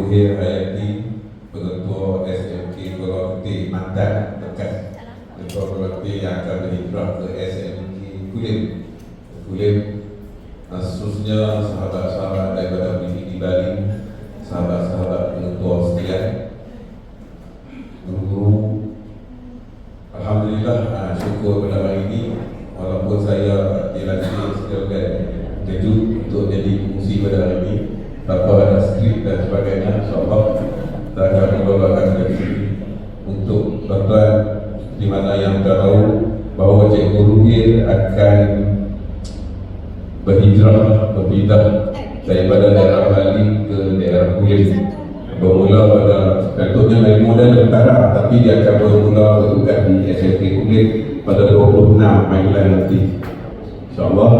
Zuhir Hayati, Pengetua SMK Kolokti mantan bekas Ketua Kolokti yang akan berhijrah ke SMK Kulim. Khususnya sahabat-sahabat daripada PPD Bali, sahabat-sahabat pengetua sekalian, guru-guru. Alhamdulillah, syukur pada hari ini, walaupun saya dilatih sekalian kejut untuk jadi fungsi pada hari ini, tanpa ada skrip dan sebagainya, insyaAllah kita akan membawakan dari sini untuk tuan-tuan di mana yang tahu bahawa Cikgu Ruhil akan berhijrah, berpindah daripada daerah Bali ke daerah Kulim. Bermula pada tentunya dari muda dan utara, tapi dia akan bermula bertugas di SMK Kulim pada 26 Mei nanti. InsyaAllah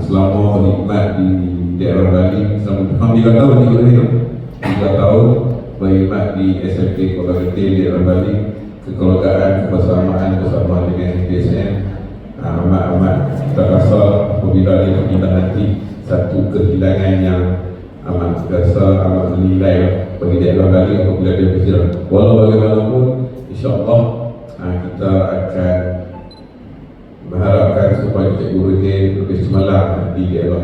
selama berkhidmat di daerah Bali selama 3 tahun ni 3 tahun berkhidmat di SMK Kota Ketil di daerah Bali, kekeluargaan kebersamaan bersama dengan DSM amat terasa apabila dia berpindah nanti, satu kehilangan yang amat terasa, amat bernilai bagi daerah Bali apabila dia berhijrah. Walau bagaimanapun, insyaAllah kita akan mengharapkan supaya Cikgu Ruhil lebih cemerlang di daerah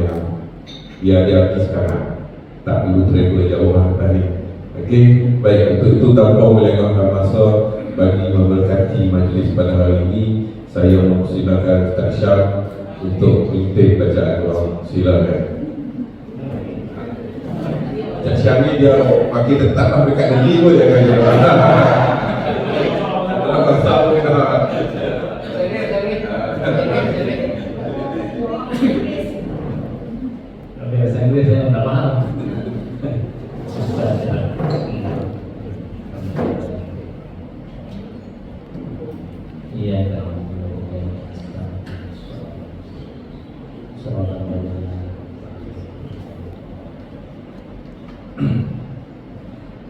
yang dia di sekarang, tak perlu travel jauh hari. Okey, baik, untuk itu tanpa melengahkan masa bagi memberkati majlis pada hari ini, saya mempersilakan Ustaz Syam untuk pimpin bacaan doa. Silakan. Ustaz Syam ni dia pakai tetap dekat negeri pun dia akan jalan. Tak pasal pun dah. Bahasa Inggris saya tak paham. Iya,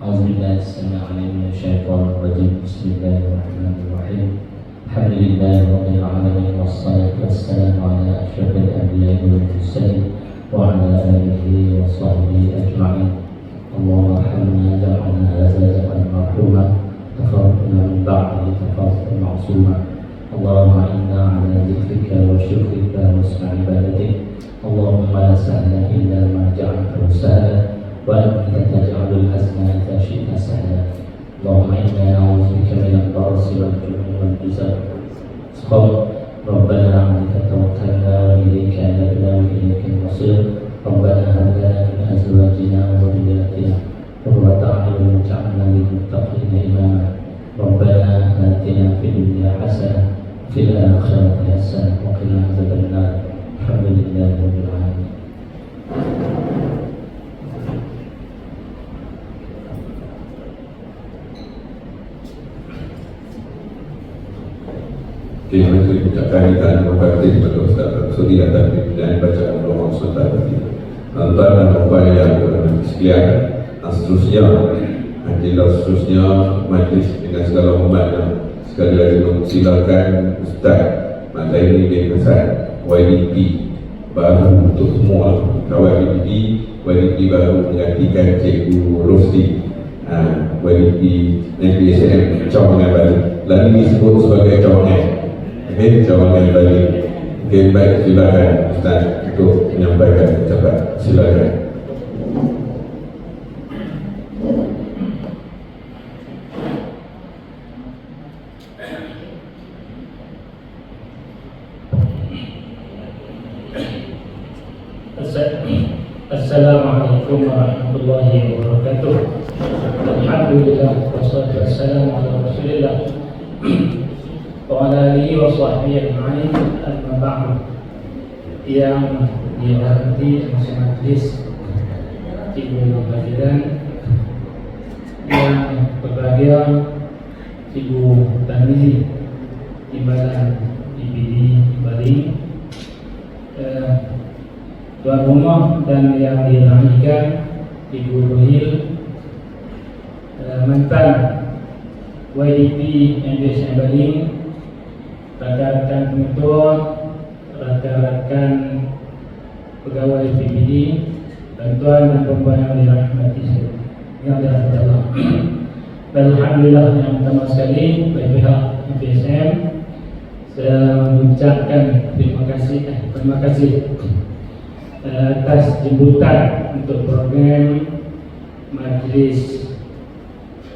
Auzubillahi samii alim minasyaitonir rajim. Bismillahirrahmanirrahim. Alhamdulillahi rabbil alamin wassalatu wassalamu ala asyrafil anbiya'i wal mursalin wa ala alihi wa sahbihi ajma'in. Allahumma arhamna ja'alna hadza zaman marhuma tafarraqna min ba'dihi tafarruqan ma'suma. Allahumma inna ala dzikrika wa syukrika wa husni ibadatik. Allahumma la sahla illa ma ja'altahu sahla wa anta taj'alul hazna idza syi'ta sahla. Allahumma inna na'udzubika minal barasi wal ju'i wal jizam. Rabbana 'alaika tawakkalna wa ilayka anabna wa ilaikal masir. Rabbana hab lana min azwajina wa dhurriyyatina qurrata a'yun waj'alna lil muttaqina imama. Rabbana atina fid dunya hasanah wa fil akhirati hasanah wa qina adzaban nar. Alhamdulillahi rabbil alamin. Terima kasih ucapkan kita terima kasih kepada Ustaz Sudi atas pimpinan bacaan doa Ustaz tadi. Tuan dan puan yang berbahagia sekalian, seterusnya majlis dengan segala hormat dan sekali lagi mempersilakan Ustaz Matlaini bin Hasan YDP baru untuk semua kawan YDP baru menggantikan Cikgu Rosli YDP NPSM cawangan Bali. Lalu disebut sebagai cawangan. Cawangan Bali. Okey, baik, silakan Ustaz untuk menyampaikan ucapan. Silakan. Assalamualaikum warahmatullahi wabarakatuh. Alhamdulillah wassalatu wassalamu ala Rasulillah wa ala alihi wa sahbihi ajma'in. Amma ba'du. Yang dihormati majelis Ibu Hadirin yang berbahagia, Ibu Tani Timbalan PPD Bali, tuan rumah dan yang dirahmatikan Ibu Ruhil, mantan YDP NPSM Bali, rakan-rakan pengetua, rakan-rakan pegawai PPD, dan tuan dan perempuan yang dirahmati yang dirahmati Allah. Alhamdulillah, yang pertama sekali bagi pihak MPSM saya mengucapkan terima kasih atas jemputan untuk program majlis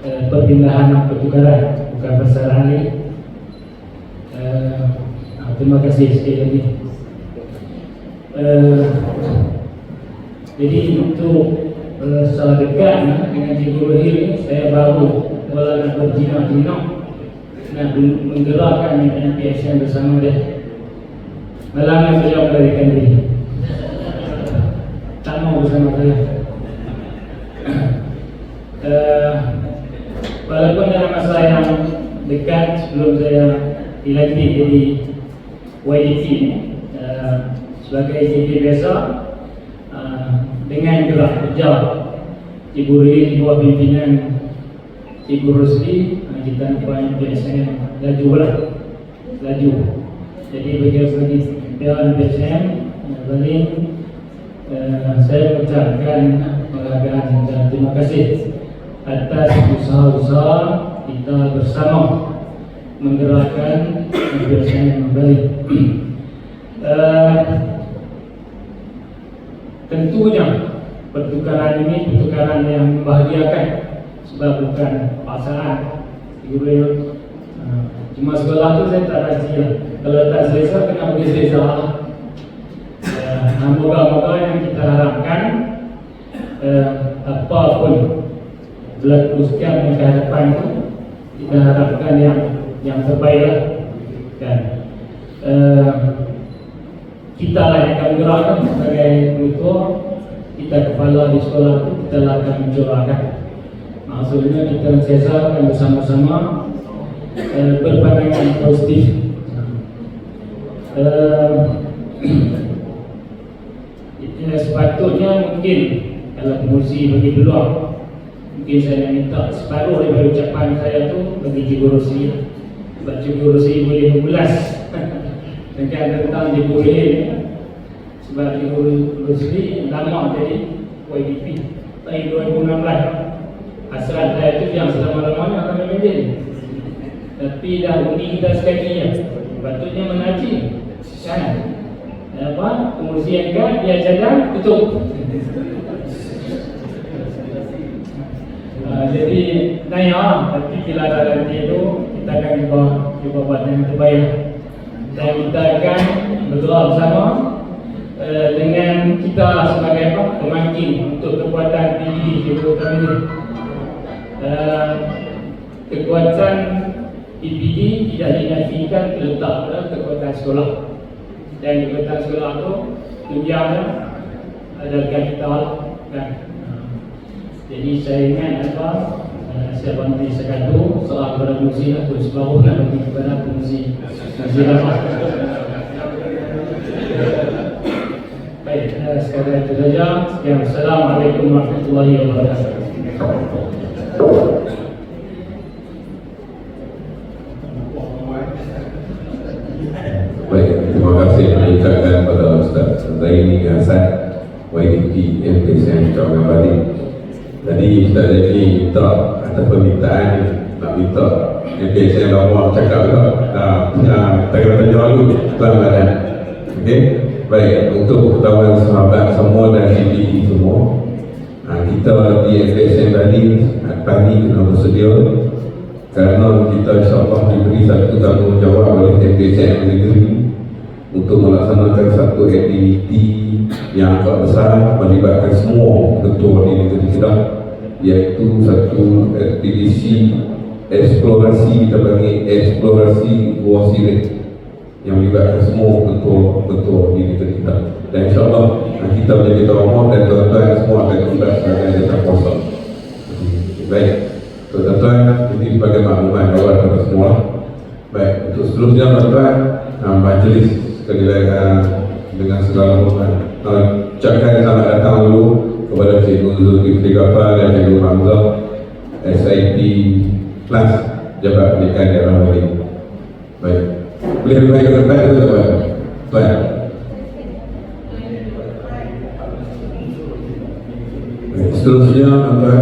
perpindahan pertukaran bukan persarahan ini. Terima kasih sekali lagi. Jadi untuk secara dekat dengan Cikgu Rohil, saya baru nak berjinak-jinak nak menggerakkan MPSM bersama dia. Malangnya beliau melarikan diri, tak mau bersama saya. Walaupun dalam masa yang dekat sebelum saya dilantik jadi YDP sebagai JP biasa, dengan gerak kerja Ibu Ri di bawah pimpinan Ibu Rosli, kita nampak MPSM laju. Jadi bagi pihak MPSM balik saya mengucapkan penghargaan dan terima kasih atas usaha-usaha kita bersama menggerakkan MPSM kembali. Tentunya pertukaran ini pertukaran yang membahagiakan sebab bukan pasangan. Cuma sekolah tu saya tak rasa. Kalau tak selesa, kena pergi selesa. Moga-moga yang kita harapkan apapun berlaku setiap ke hadapan itu, kita harapkan yang terbaik dan kita lah yang akan gerakkan sebagai tutor, kita kepala di sekolah itu, kita lah akan mencobakan. Maksudnya kita sesa akan bersama-sama berpandangan positif. Sepatutnya mungkin kalau pengurusi bagi peluang, mungkin saya minta separuh daripada ucapan saya tu bagi Cikgu Rosi. Sebab Cikgu Rosi boleh mengulas tentang Cikgu Rosi. Sebab Cikgu Rosi lama jadi YDP tahun 2016. Hasrat saya tu yang selama-lamanya akan menjadi. Tapi dah undi kita sekali ya. Patutnya menaji sana. Pengurusi kan dia cadang tutup. Jadi naya, tapi bila ada nanti itu kita akan cuba buat yang terbaik. Dan kita akan berdoa bersama dengan kita sebagai pemangkin untuk kekuatan PBD di program ini. Kekuatan PBD tidak dinafikan terletak pada kekuatan sekolah. Dan kekuatan sekolah itu tunjangnya ada kapital kan. Jadi saya ingat saya bantu sekadu soal kepada fungsi atau sebaru nak bagi kepada fungsi lama. Baik, sekadar itu saja. Sekian. Assalamualaikum warahmatullahi wabarakatuh. Baik, terima kasih mengucapkan kepada Ustaz Zaini Hasan YDP MPSM Cabang Bali. Tadi Ustaz Zaini minta atas permintaan nak minta MPSM lama cakap tak kena tanya dulu Ramadan. Okey. Baik, untuk ketahuan sahabat semua dan MPD semua, kita di MPSM Bali pagi kena bersedia kerana kita insyaAllah diberi satu tanggungjawab oleh MPSM negeri untuk melaksanakan satu aktiviti yang agak besar melibatkan semua ketua di negeri kita, iaitu satu aktiviti eksplorasi, kita panggil eksplorasi Gua Sirih yang melibatkan semua ketua-ketua di negeri kita. Dan insyaAllah kita menjadi trauma dan tuan-tuan semua akan terlibat sebagai jasa kuasa. Baik, tuan-tuan, ini sebagai makluman awal kepada semua. Baik, untuk seterusnya tuan-tuan, majlis sekali lagi dengan segala hormat ucapkan selamat datang dulu kepada Cikgu Zulkifli Ghaffar dan Cikgu Hamzah SIP Plus Jabat Pendidikan Daerah Bali. Baik, boleh berbaik ke depan itu tuan? Tuan. Seterusnya tuan-tuan,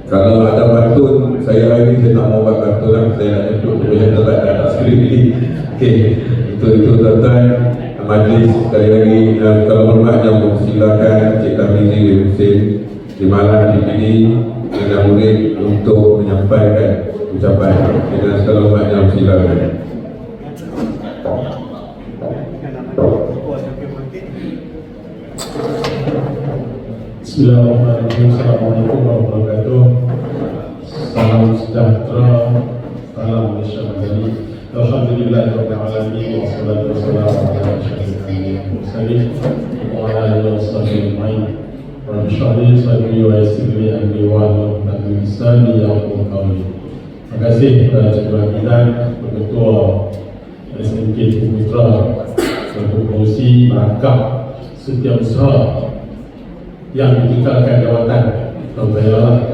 Kalau ada pantun, saya hari ini saya tak mau buat pantunan, saya nak nyebut boleh tak ada skrip ini. Okey, itu tuan-tuan majlis sekali lagi, kalau hormat yang silakan Cik Tamizi bin Hussein di malam ini dengan murid untuk menyampaikan ucapan dengan segala hormat yang silakan. Bismillahirrahmanirrahim. Assalamualaikum warahmatullahi wabarakatuh. Salam sejahtera, salam Malaysia Madani. Alhamdulillahirabbil alamin wassalatu wassalamu ala asyrafil anbiya'i wal mursalin wa ala alihi washabihi ajma'in. Rabbi shrah li sadri wa yassir li amri wa hlul 'uqdatam min lisani yafqahu qawli. Terima kasih kepada Cikgu Hafizan, Ketua SMK Putra, selaku pengurusi merangkap setiap usaha yang ditinggalkan jawatan atau saya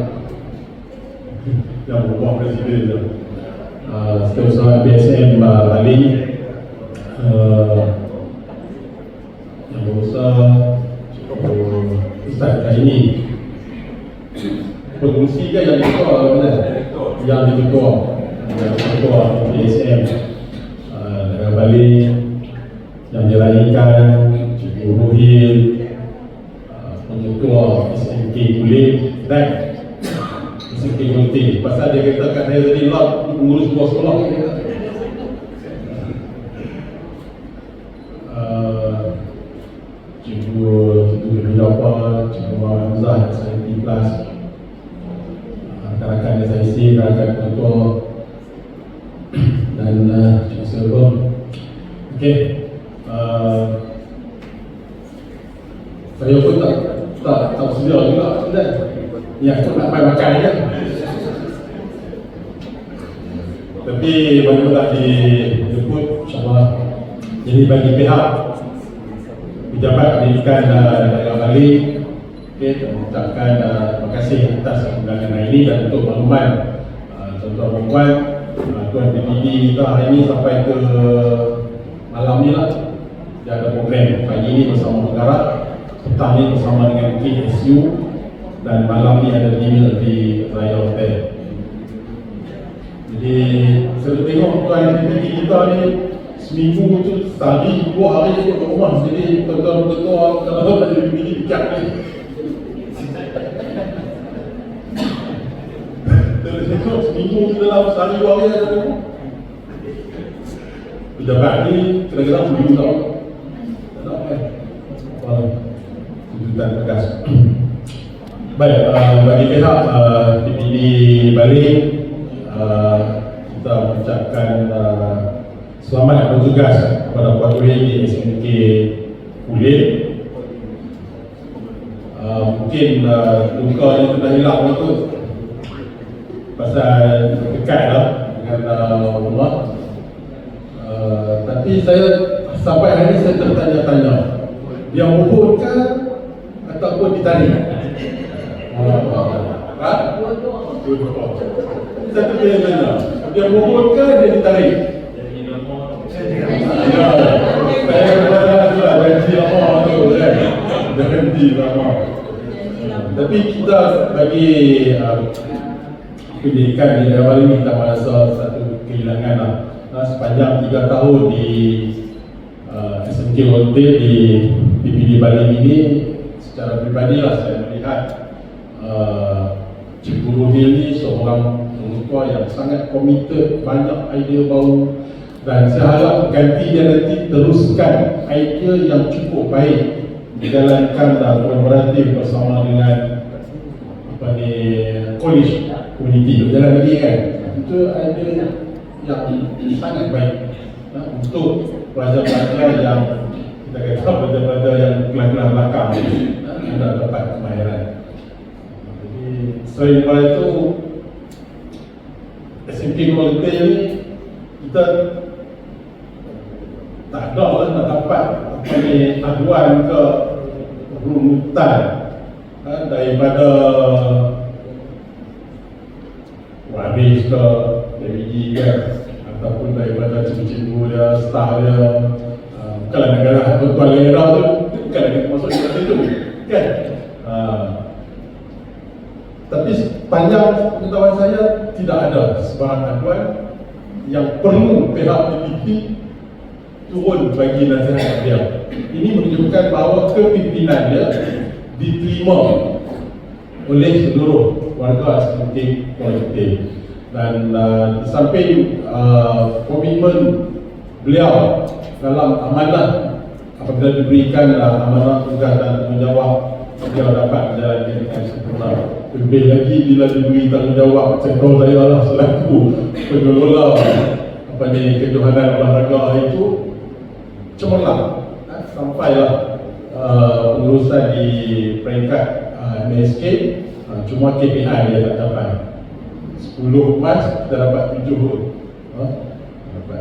yang berbuah presiden tu. Setiausaha BSM Bali yang berusaha Ustaz ini pengurusi ke yang ketua yang ketua BSM negara Bali yang diraihkan Cikgu Ruhil, Ketua SMK Kulit dan SMK Kulit. Pasal dia kata kat saya tadi lah mengurus dua sekolah. Cikgu Jafar, Cikgu Muhammad Hamzah, SMK Plus, rakan-rakan SIC, rakan ketua dan Cikgu Silver. Okey, saya pun tak sedia juga sebenarnya. Ya, aku nak makan je. Tapi bagaimana disebut, insyaAllah. Jadi bagi pihak pejabat pendidikan negara Bali, mengucapkan terima kasih atas undangan ini dan untuk makluman tuan-tuan dan puan, tuan PPD kita hari ini sampai ke malam ni lah. Dia ada program pagi ini bersama negara, petang ni bersama dengan KSU, dan malam ni ada dinner di Raya Hotel. Jadi saya tengok tuan PPD kita ni seminggu tu sehari 2 hari ikut ke rumah. Jadi tuan-tuan ketua kalau tak jadi PPD bijak ni. Saya tengok seminggu tu dalam sehari 2 hari ada rumah. Pejabat ni kira-kira 10 tahun. Tak apa. Tuntutan tegas. Baik, bagi pihak PPD Bali, kita mengucapkan selamat bertugas kepada Puan Wei di SMK Kulit. Mungkin luka ni sudah hilang tu pasal dekat lah dengan rumah. Tapi saya sampai hari ini saya tertanya-tanya, dia mohonkan ataupun ditarik? Saya tertanya-tanya, dia mohonkan dia ditarik? Saya kata janji lama tu kan, janji lama. Tapi kita bagi pendidikan di negara Bali ni kita merasa satu kehilangan lah. Sepanjang 3 tahun di SMK Hotel di PPD Bali ini, secara pribadi lah saya melihat Cikgu Ruhil ni seorang pengetua yang sangat komited, banyak idea baru, dan saya harap ganti dia nanti teruskan idea yang cukup baik, dijalankan dan kolaboratif bersama dengan college community berjalan lagi kan. Itu idea yang sangat baik untuk pelajar-pelajar yang kita kata pelajar-pelajar yang kelas-kelas belakang tidak dapat kemahiran. Jadi selain daripada itu, SMK Kuala ni kita tak ada lah nak dapat aduan ke runutan daripada waris ke PBG kan, ataupun daripada cikgu-cikgu dia, staff dia. Bukanlah negara tuan daerah tu, bukan lagi masuk di situ kan. Tapi Tapi sepanjang pengetahuan saya tidak ada sebarang aduan yang perlu pihak PPP turun bagi nasihat dia. Ini menunjukkan bahawa kepimpinan dia diterima oleh seluruh warga eksekutif kolektif. Dan di samping komitmen beliau dalam amanah, apabila diberikan amanah tugas dan tanggungjawab, beliau dapat menjalankan dengan sempurna. Lebih lagi bila diberi tanggungjawab sektor saya lah selaku pengelola kejohanan olahraga itu cemerlang sampailah pengurusan di peringkat MSK, cuma KPI dia tak dapat. 10 emas kita dapat 7, dapat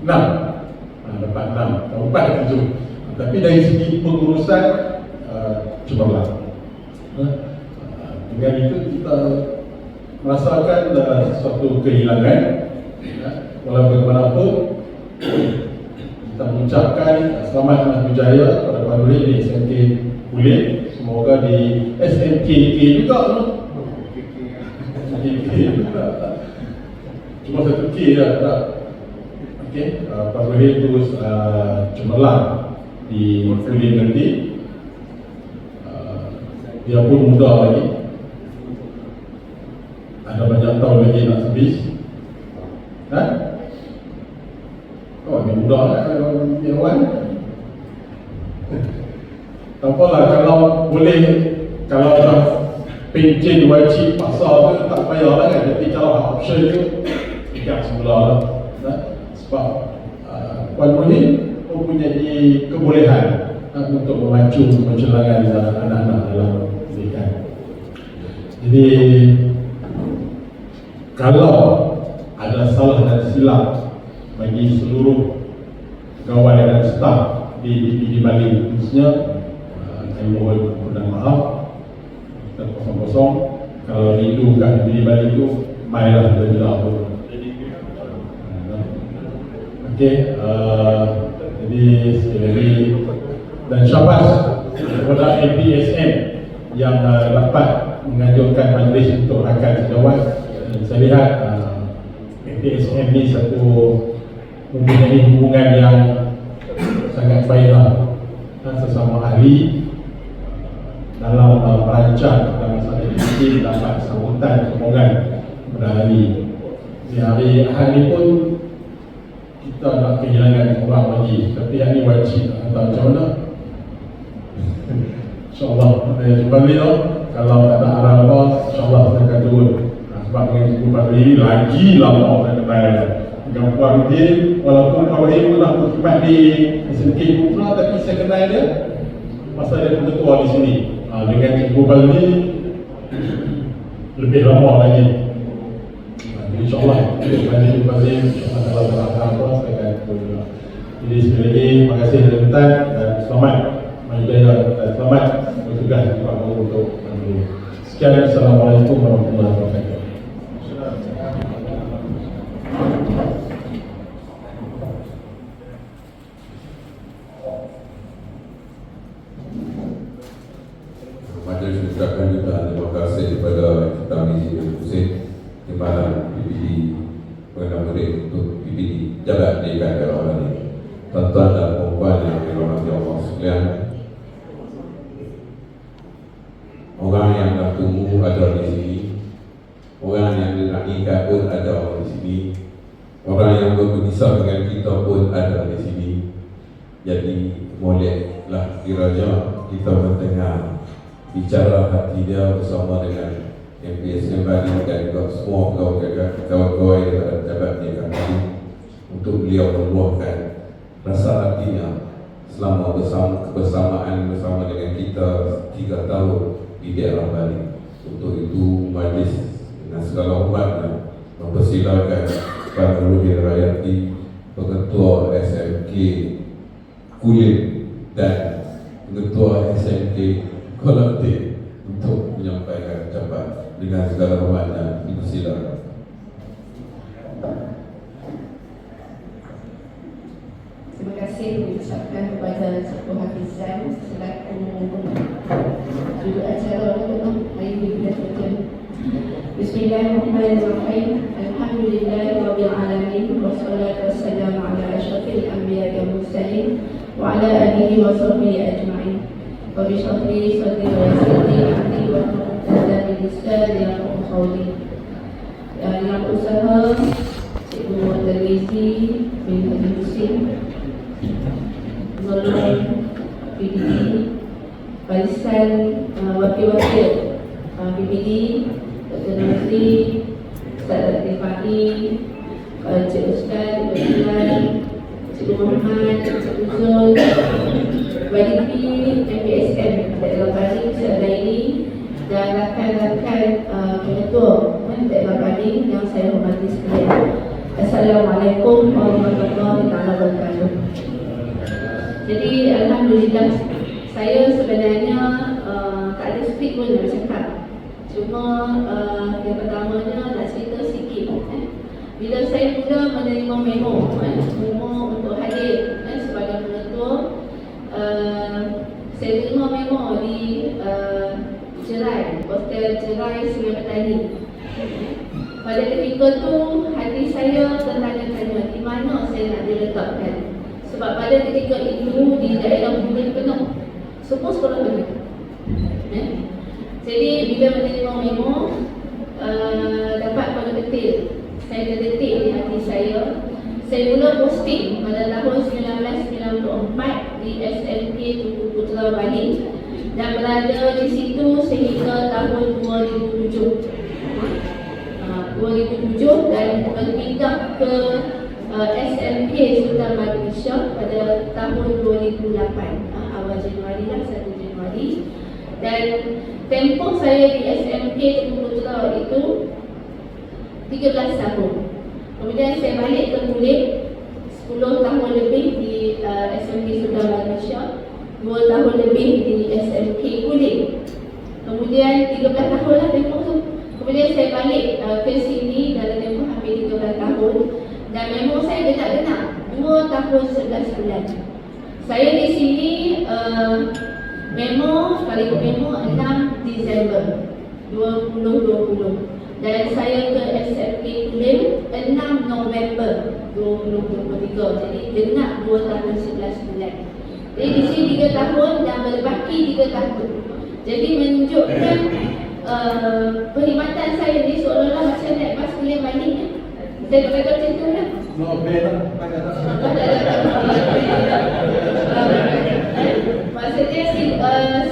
6, dapat 6, dapat 7. Tapi dari segi pengurusan cemerlang. Dengan itu kita merasakan sesuatu kehilangan. Walau bagaimanapun kita mengucapkan selamat dan berjaya kepada Pak Nuri di SMK Kulit. Semoga di SMKK juga cuma satu K lah tak. Okey, Pak Nuri terus cemerlang di Kulit nanti. Dia pun muda lagi, ada banyak tahun lagi nak habis. Oh, ni muda lah Irwan. Tak apalah, kalau boleh, kalau dah pencen wajib pasal tu tak payahlah kan. Tapi kalau option tu ikat semula lah. Sebab Puan Muhyin mempunyai kebolehan untuk memacu pencelangan anak-anak dalam pendidikan. Jadi kalau ada salah dan silap bagi seluruh pegawai dan staf di DPD Bali khususnya, saya mohon permohonan maaf. Kita kosong-kosong. Kalau rindu kat DPD Bali itu, mainlah bila pun. Okey, jadi sekali lagi dan syabas kepada APSM yang dapat mengajukan majlis untuk akan sejawat. Saya lihat APSM ni satu mempunyai hubungan yang sangat baiklah sesama ahli dalam merancang dalam masalah ini, dapat sambutan sokongan kepada ahli. Di hari Ahad ni pun kita nak kehilangan orang lagi, tapi yang ni wajib atau macam mana? InsyaAllah saya jumpa beliau. Kalau tak ada arah apa, insyaAllah saya akan turun. Sebab dengan Cikgu Fadli lagi lama saya kenal dengan Puan Muhyin. Walaupun Puan Muhyin pernah berkhidmat di SMK Putra, tapi saya kenal dia masa dia ketua di sini. Dengan Cikgu Fadli lebih lama lagi. InsyaAllah Cikgu Fadli kalau tak ada apa, saya akan turun. Jadi sekali lagi, terima kasih kerana dan selamat Majaya dan selamat bertugas Pak Guru untuk Mandiri. Sekian, Assalamualaikum warahmatullahi wabarakatuh. Majlis mengucapkan jutaan terima kasih kepada Kita Mizi Hussein Timbalan PPD Perdana Menteri untuk PPD Jabat di Daerah Bali. Tuan-tuan dan puan yang dirahmati Allah sekalian, orang yang dah tunggu ada di sini, orang yang dinantikan pun ada di sini, orang yang berpisah dengan kita pun ada di sini. Jadi bolehlah kiranya kita mendengar bicara hati dia bersama dengan MPSM Bali dan juga semua kawan-kawan yang dapat diangkat untuk beliau meluahkan rasa hatinya selama kebersamaan bersama dengan kita 3 tahun di daerah Bali. Untuk itu majlis dengan segala hormatnya mempersilakan Pak Nurul Rayati, Pengetua SMK Kulit dan Pengetua SMK Kolektif untuk menyampaikan ucapan. Dengan segala hormatnya dipersilakan. Terima kasih mengucapkan kepada Cikgu Hafizan selaku juru acara untuk hari ini kita Bismillahirrahmanirrahim. Alhamdulillahirabbil alamin wassalatu wassalamu ala asyrafil anbiya'i wal mursalin wa ala alihi wa sahbihi ajma'in. Wa bi syahri sadri wa yassirli amri wa hlul lisani yafqahu qawli. Yang usaha Cikgu Terwizi bin Haji Muslim, Nurul PDD, Barisan Wakil-Wakil PPD, Dr. Nazri, Ustaz Rifai, Cik Ustaz, Cik Ustaz, Cik Muhammad, Cik Uzul, YDP, MPSM, Daerah Bali, Ustaz Laili, dan rakan-rakan pengetua Daerah Bali yang saya hormati sekalian. Assalamualaikum warahmatullahi wabarakatuh. Jadi alhamdulillah, saya sebenarnya tak ada skrip pun nak cakap. Cuma yang pertamanya nak cerita sikit. Bila saya mula menerima memo untuk hadir sebagai pengetua, saya terima memo di Cerai, Hotel Cerai Sungai Petani. Pada ketika tu hati saya tertanya-tanya di mana saya nak diletakkan. Sebab pada ketika itu di daerah Bukit penuh, semua sekolah penuh. Jadi bila menerima memo, dapat pada detil, saya terdetik di hati saya. Saya mula posting pada tahun 1994 di SMK Tunku Putra Bali dan berada di situ sehingga tahun 2007 dan berpindah ke SMK Sultan Malaysia pada tahun 2008, awal Januari lah, 1 Januari. Dan tempoh saya di SMK Tunku Putra itu 13 tahun. Kemudian saya balik ke Kulit 10 tahun lebih di SMK Sultan Malaysia, 2 tahun lebih di SMK Kulit. Kemudian 13 tahun lah tempoh tu. Kemudian saya balik ke sini dalam tempoh hampir 13 tahun. Dan memo saya genap-genap 2 tahun 11 bulan. Saya di sini memo, sekaligus memo 6 Disember 2020. Dan saya ke SMK Kulim 6 November 2023. Jadi genap 2 tahun 11 bulan. Jadi di sini 3 tahun dan berbaki 3 tahun. Jadi menunjukkan perkhidmatan saya ni seolah-olah macam naik bas kuliah balik. Saya tak kata macam tu lah. Maksudnya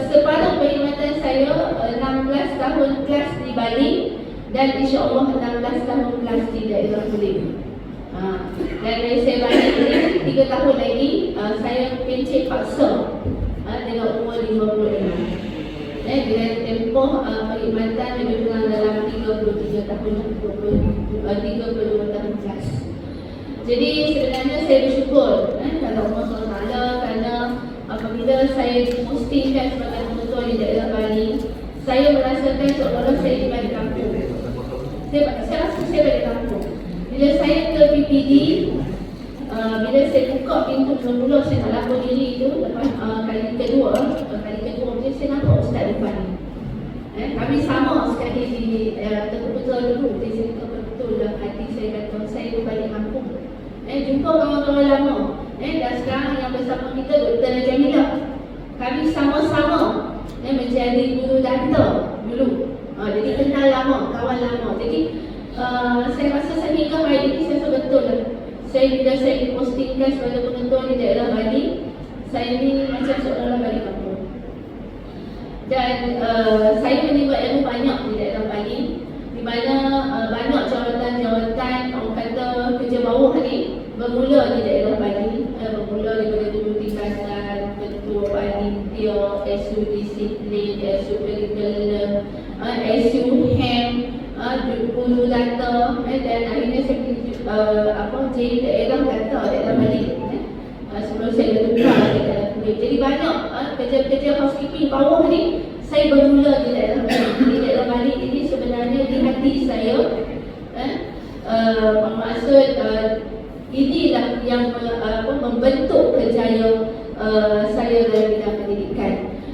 separuh perkhidmatan saya 16 tahun kelas di Bali dan insya-Allah 16 tahun kelas di daerah Kulim. Dan dari saya balik ni 3 tahun lagi saya pencet paksa dengan umur 56. Dengan tempoh perkhidmatan lebih kurang dalam 33 tahun, 32 tahun kelas. Jadi sebenarnya saya bersyukur kepada Allah SWT kerana apabila saya postingkan sebagai pengetua di daerah Bali, saya merasakan seolah-olah saya di balik kampung. Saya rasa saya balik kampung. Bila saya ke PPD, bila saya buka pintu mula-mula saya nak lapor diri itu, lepas kali kedua mungkin saya nampak Ustaz depan ni. Kami sama sekali di Tunku Putra dulu. Saya cerita betul dalam hati saya kata saya berbalik kampung. Jumpa kawan-kawan lama. Dan sekarang yang bersama kita Dr. Najamilah. Kami sama-sama menjadi guru data dulu. Jadi kenal lama, kawan lama. Jadi saya rasa sehingga hari ini saya rasa betul lah. Bila saya dipostingkan sebagai pengetua di daerah Bali, saya ni macam seolah-olah balik kampung. Dan saya menimba ilmu banyak di daerah Bali, di mana banyak jawatan-jawatan orang kata kerja bawah ni bermula di daerah Bali, bermula daripada guru tingkatan, ketua panitia, SU disiplin, SU curriculum, SU HEM, guru data, dan akhirnya saya jadi daerah data daerah Bali. Sebelum saya bertukar di daerah Kulit. Jadi banyak kerja-kerja housekeeping bawah ni saya bermula di daerah Bali. Di daerah Bali ini sebenarnya di hati saya maksud inilah yang membentuk kerjaya saya dalam bidang pendidikan.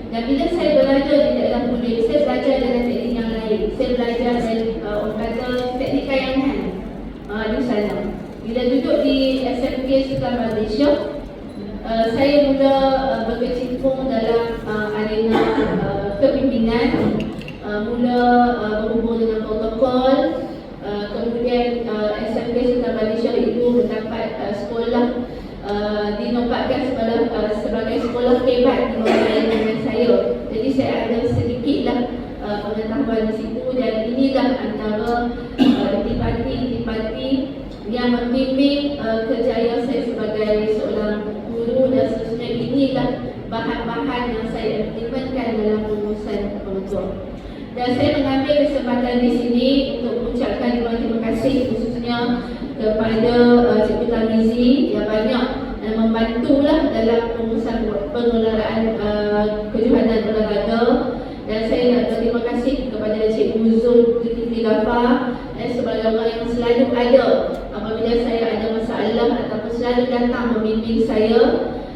Dan bila saya berada di daerah Kulit, saya belajar dengan teknik yang lain. Saya belajar dari orang Bila duduk di SMK Sultan Malaysia, saya mula berkecimpung dalam arena kepimpinan, mula berhubung dengan protokol. Kemudian SMK Sultan Malaysia itu mendapat sekolah dinobatkan sebagai sekolah hebat di bawah pimpinan saya. Jadi saya ada sedikitlah pengetahuan di situ, dan inilah antara intipati yang membimbing kerjaya saya sebagai seorang guru, dan seterusnya. Inilah bahan-bahan yang saya implementkan dalam pengurusan pengetua. Dan saya mengambil kesempatan di sini untuk mengucapkan terima kasih khususnya kepada Cikgu Tamizi yang banyak membantulah dalam pengurusan pengelolaan kejohanan olahraga. Dan saya nak berterima kasih kepada Cikgu Zulkifli Ghaffar sebagai orang yang selalu ada apabila saya ada masalah, ataupun selalu datang membimbing saya.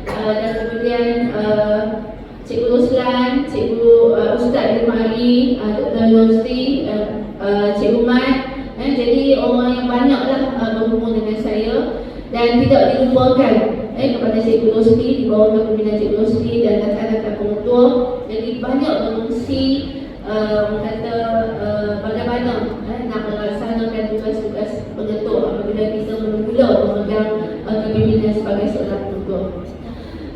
Dan kemudian Cikgu Roslan, Cikgu Ustaz Dimari, Dr. Nursi, Cikgu Mat. Jadi orang yang banyaklah berhubung dengan saya, dan tidak dilupakan kepada Cikgu Rosli, di bawah kepimpinan Cikgu Rosli dan rakan-rakan pengetua. Jadi banyak berfungsi kata bagaimana nak melaksanakan tugas-tugas pengetua apabila kita mula memegang kepimpinan sebagai seorang pengetua.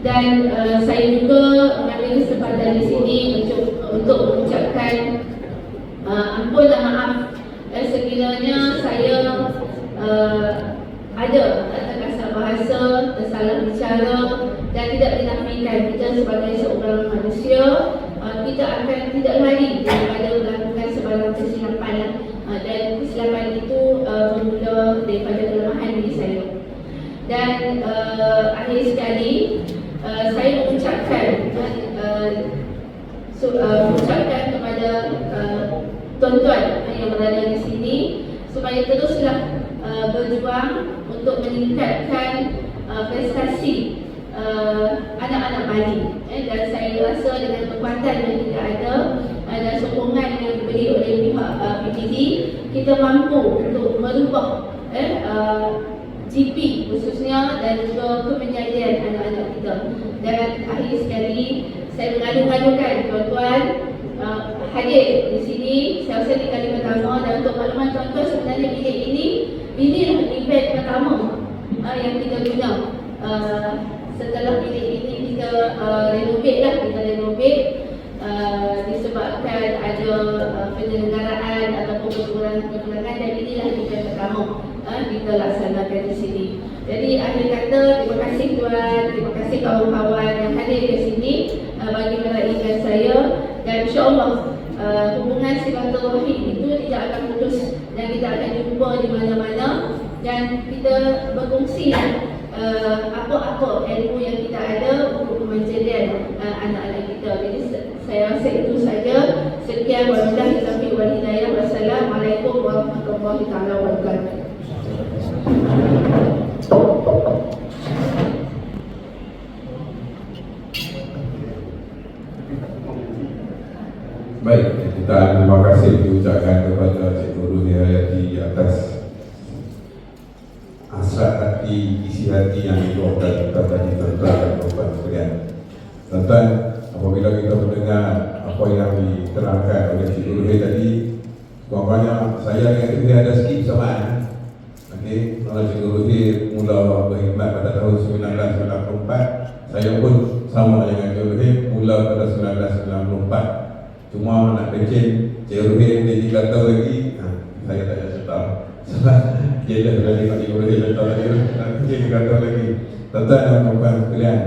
Dan saya juga mengambil kesempatan di sini untuk mengucapkan ampun dan maaf sekiranya saya ada terkasar bahasa, tersalah bicara, dan tidak dinafikan kita sebagai seorang manusia, kita akan tidak lari daripada melakukan sebarang kesilapan, dan kesilapan itu bermula daripada kelemahan diri saya. Dan akhir sekali, saya mengucapkan kepada tuan-tuan yang berada di sini supaya teruslah berjuang untuk meningkatkan prestasi anak-anak Bali. Dan saya rasa dengan kekuatan yang kita ada dan sokongan yang diberi oleh pihak PPD, kita mampu untuk merubah GP khususnya, dan juga kemenjadian anak-anak kita. Dan akhir sekali, saya mengadu-ngadukan tuan-tuan hadir di sini. Saya rasa ini kali pertama, dan untuk makluman tuan-tuan, sebenarnya inilah event pertama yang kita guna. Setelah bilik ini kita renovate disebabkan ada penyelenggaraan ataupun kekurangan, dan inilah event pertama kita laksanakan di sini. Jadi akhir kata, terima kasih tuan, terima kasih kawan-kawan yang hadir di sini bagi meraihkan saya, dan insya-Allah hubungan silaturahim itu tidak akan putus, dan kita akan jumpa di mana-mana, dan kita berkongsi apa-apa ilmu yang kita ada untuk pemanjadian anak-anak kita. Jadi saya rasa itu saja. Sekian, wabillahi taufiq wal hidayah. Wassalamualaikum warahmatullahi taala wabarakatuh. Baik, kita terima kasih diucapkan kepada Cikgu Ruhi Hayati atas hasrat hati, isi hati yang diluahkan kepada tuan-tuan dan puan sekalian. Tuan-tuan, apabila kita mendengar apa yang diterangkan oleh Cikgu Ruhi tadi, kurang-kurangnya saya dengan Cikgu ada sikit bersamaan. Okey, kalau Cikgu Ruhi mula berkhidmat pada tahun 1994, saya pun sama dengan Cikgu Ruhi mula pada 1994. Cuma nak kecil, Cikgu Ruhi dia 3 tahun lagi, saya tak ada cerita. Sebab dia dah berani nak Cikgu Ruhi cerita lagi, nak kecil 3 tahun lagi. Tuan-tuan dan puan sekalian,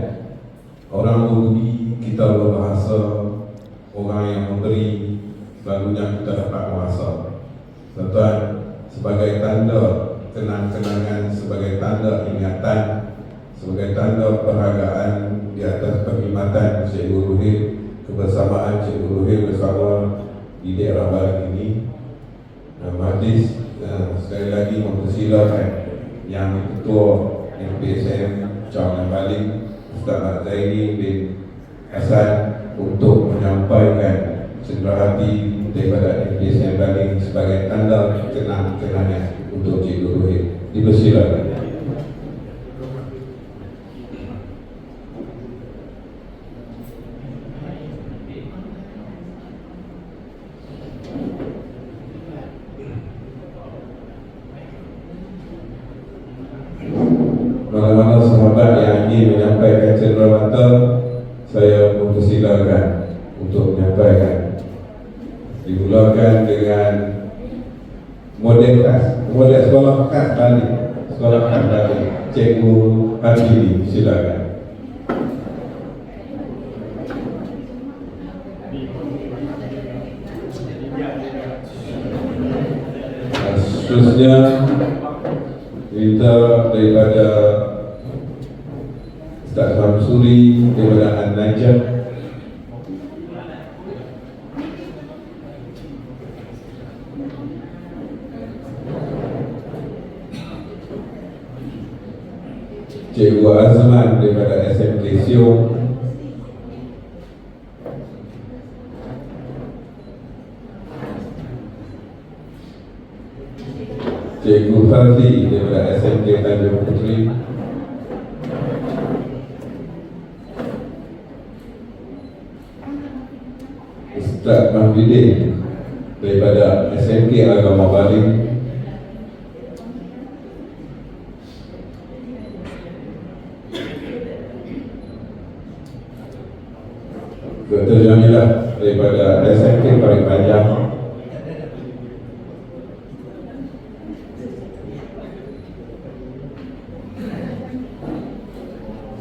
orang budi, kita berbahasa, orang yang memberi, selalunya kita dapat kuasa. Tuan-tuan, sebagai tanda kenang-kenangan, sebagai tanda ingatan, sebagai tanda perhargaan di atas perkhidmatan Cikgu Ruhi, kebersamaan Cikgu Ruhi bersama di daerah Bali ini, majlis sekali lagi mempersilakan Yang Ketua MPSM Cawangan Bali, Ustaz Zaini bin Hasan, untuk menyampaikan sedera hati daripada MPSM Bali sebagai tanda kenang-kenangan untuk Cikgu Ruhi. Dipersilakan. dimulakan dengan model sekolah khas Bali. Sekolah khas Bali. Cikgu Hardi, silakan. Seterusnya kita daripada Ustaz Samsuri daripada An-Najah. Cikgu Azman daripada SMK Siong. Cikgu Fazli daripada SMK Tanjung Puteri. Ustaz Mahfidin daripada SMK Agama Bali. Dr. Jamilah daripada SMK Paling Panjang.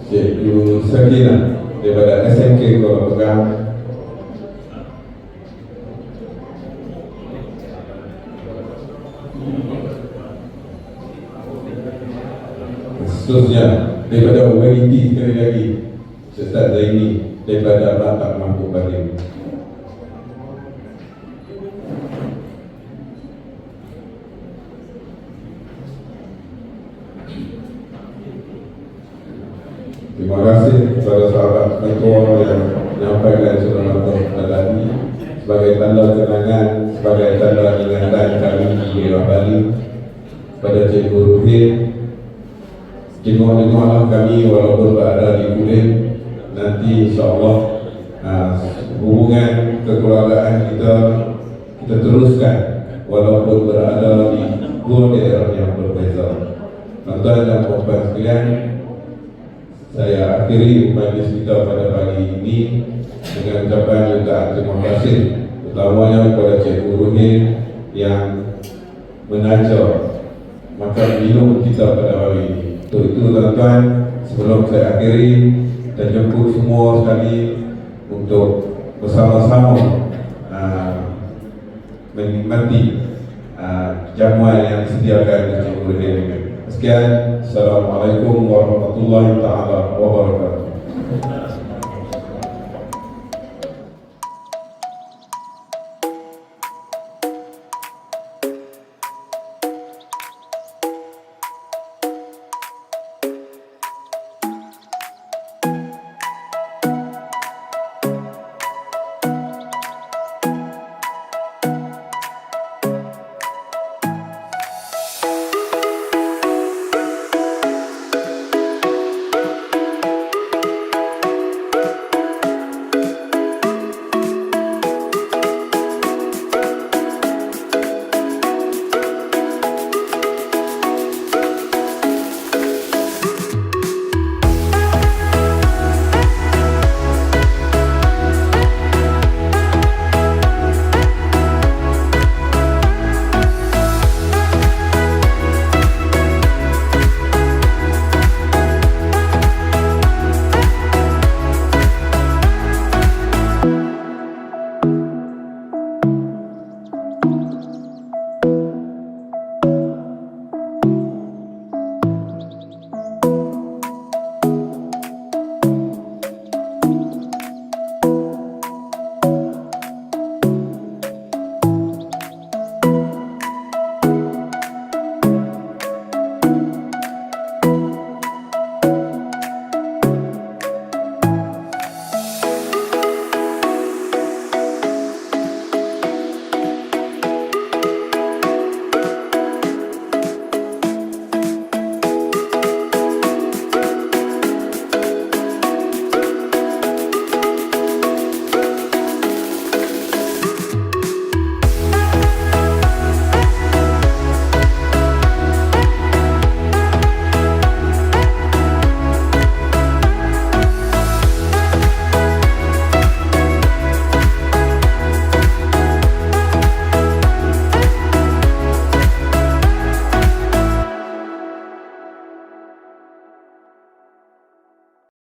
Cikgu Sakinah daripada SMK Kuala Pegang. Seterusnya daripada UIT sekali lagi Ustaz Zaini daripada Batak Mahmud Badim. Terima kasih kepada sahabat mentor yang menyampaikan ceramah tadi sebagai tanda kenangan, sebagai tanda ingatan kami di daerah Bali. Pada Cikgu Ruhin, jenguk-jenguklah kami walaupun berada di Kulim. Nanti insyaAllah hubungan kekeluargaan kita teruskan walaupun berada di dua daerah yang berbeza. Tuan-tuan dan puan-puan sekalian, saya akhiri majlis kita pada pagi ini dengan ucapan jutaan terima kasih utamanya kepada Cikgu Ruhin yang menajar makan minum kita pada hari ini. Untuk itu tuan-tuan, sebelum saya akhiri, dan jemput semua sekali untuk bersama-sama menikmati jamuan yang disediakan di Cikgu Ruhin. Sekian, Assalamualaikum warahmatullahi taala wabarakatuh.